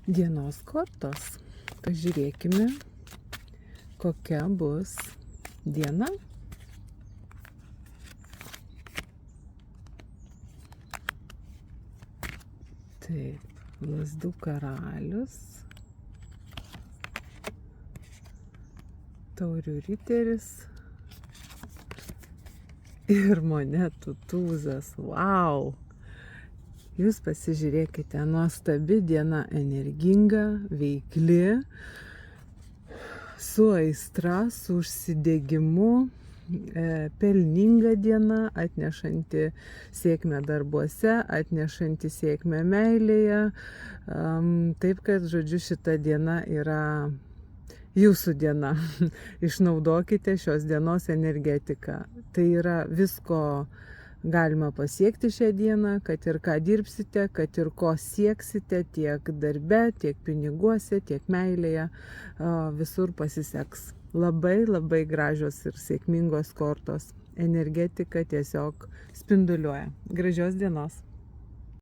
Dienos kortos. Pažiūrėkime, kokia bus diena. Taip, lazdų karalius, taurių riteris ir monetų tūzas. Vau! Jūs pasižiūrėkite, nuostabi diena, energinga, veikli, su aistra, su užsidegimu, pelninga diena, atnešanti sėkmę darbuose, atnešanti sėkmę meilėje. Taip kad, žodžiu, šita diena yra jūsų diena. Išnaudokite šios dienos energetiką. Tai yra visko galima pasiekti šią dieną, kad ir ką dirbsite, kad ir ko sieksite, tiek darbe, tiek piniguose, tiek meilėje, visur pasiseks. Labai labai gražios ir sėkmingos kortos. Energetika tiesiog spinduliuoja. Gražios dienos.